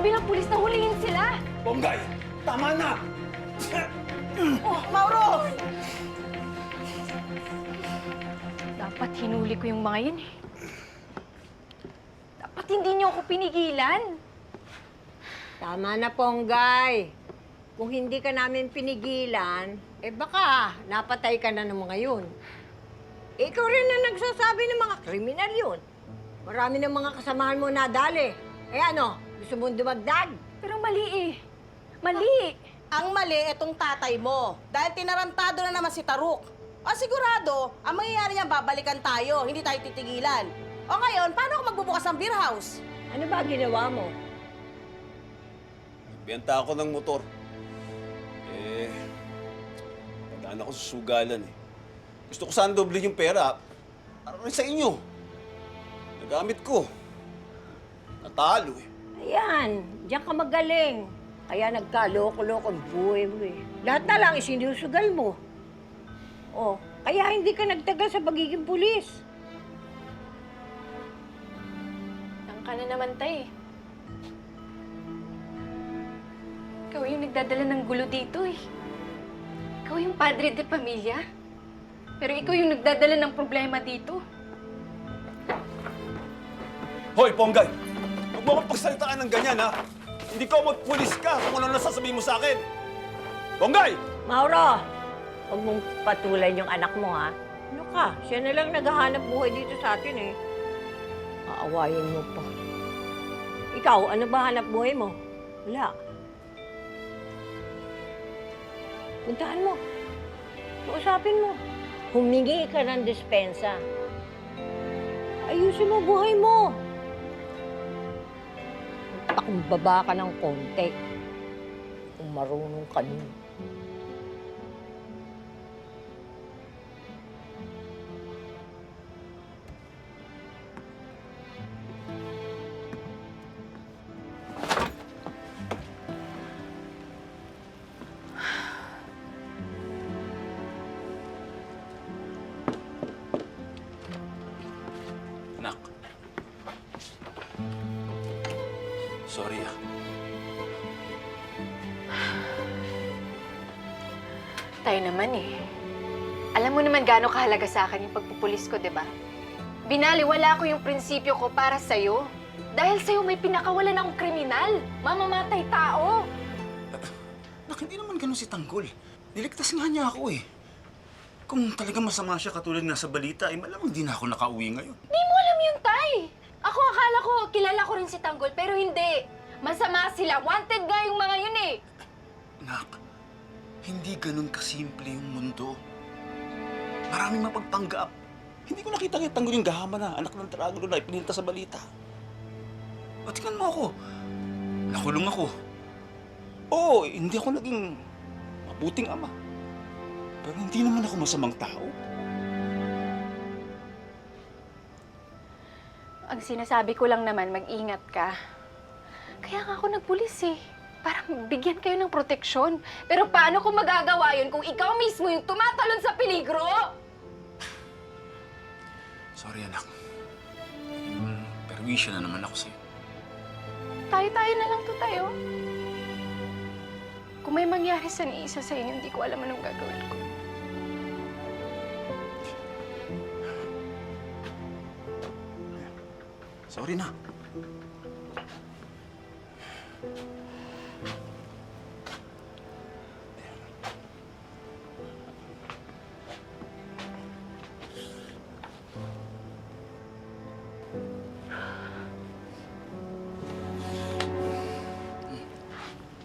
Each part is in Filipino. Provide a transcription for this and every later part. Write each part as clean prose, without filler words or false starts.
bilang pulis na hulihin sila. Bonggay, tama na! Oh, Mauro! Dapat hinuli ko yung mga yun eh. Dapat hindi niyo ako pinigilan. Tama na, Ponggay. Kung hindi ka namin pinigilan, baka napatay ka na ng mga yun. Ikaw rin na nagsasabi ng mga kriminal yun. Marami ng mga kasamahan mo nadali. Ano, gusto mong dumagdag? Pero mali eh. Mali. Ang mali itong tatay mo. Dahil tinarantado na naman si Taruk. Sigurado, ang mangyayari niya, babalikan tayo. Hindi tayo titigilan. O ngayon, paano ako magbubukas ng beer house? Ano ba ginawa mo? Benta ako ng motor. Nadaan ako sa sugalan eh. Gusto ko sana doble yung pera. Para rin sa inyo. Nagamit ko. Natalo eh. Ayan, diyan ka magaling. Kaya nagkaloko-loko ang buhay mo eh. Lahat na lang isinusugal mo. Oh, kaya hindi ka nagtagal sa pagiging pulis. Tang ka na naman, tay. Ikaw yung nagdadala ng gulo dito eh. Ikaw yung padre de pamilya. Pero ikaw yung nagdadala ng problema dito. Hoy, Ponggay! Huwag mo akong pagsalitaan ng ganyan, ha? Hindi ka magpulis ka kung ano nasasabihin mo sa akin. Ponggay! Mauro, huwag mong patulan yung anak mo, ha? Ano ka? Siya na lang naghahanap buhay dito sa atin, eh. Aawayin mo pa. Ikaw, ano ba hanap buhay mo? Wala. Puntahan mo. Kausapin mo. Humingi ka ng dispensa. Ayusin mo buhay mo. Pakumbaba ka ng konti. Kung marunong ka nun. Anak. Sorry, ah. Tayo naman eh. Alam mo naman gaano kahalaga sa akin yung pagpupulis ko, di ba? Binaliwala ko yung prinsipyo ko para sa'yo. Dahil sa'yo may pinakawalan akong kriminal. Mamamatay tao. Nak, hindi naman ganun si Tanggol. Niligtas nga niya ako eh. Kung talagang masama siya katulad nga sa balita, malamang di na ako nakauwi ngayon. Di mo alam yun, Tay. Ako akala ko kilala ko rin si Tanggol, pero hindi. Masama sila. Wanted nga yung mga yun eh. Nak, hindi ganun kasimple yung mundo. Maraming mapagpanggap. Hindi ko nakita kay Tanggol yung gahama na anak ng Taragulo na ipinilta sa balita. Patikan mo ako. Nakulong ako. Oo, hindi ako naging mabuting ama. Pero hindi naman ako masamang tao. Ang sinasabi ko lang naman, mag-ingat ka. Kaya nga ako nagpulis eh. Para bigyan kayo ng proteksyon. Pero paano ko magagawa yun kung ikaw mismo yung tumatalon sa peligro? Sorry, anak. Perwisyo na naman ako sa'yo. Tayo-tayo na lang to tayo. Kung may mangyari sa ni isa sa inyo, hindi ko alam anong gagawin ko. Sorry na.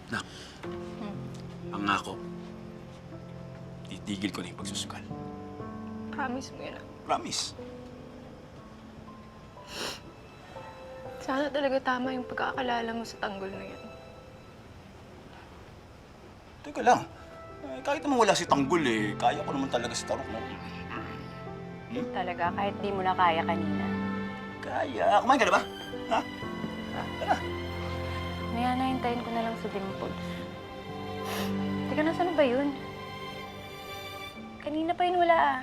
Nak, pangako, titigil ko na yung pagsusugal. Promise mo yun. Promise. Sana talaga tama yung pagkakalala mo sa Tanggol na yan. Teka lang. Kahit naman wala si Tanggol kaya ko naman talaga si Taruk mo. Talaga, kahit di mo na kaya kanina. Kaya. Kumain ka na ba? Ha? Tara. Maya na, hintayin ko na lang sa Dimples. Teka, nasaan na ba yun? Kanina pa yun wala ah.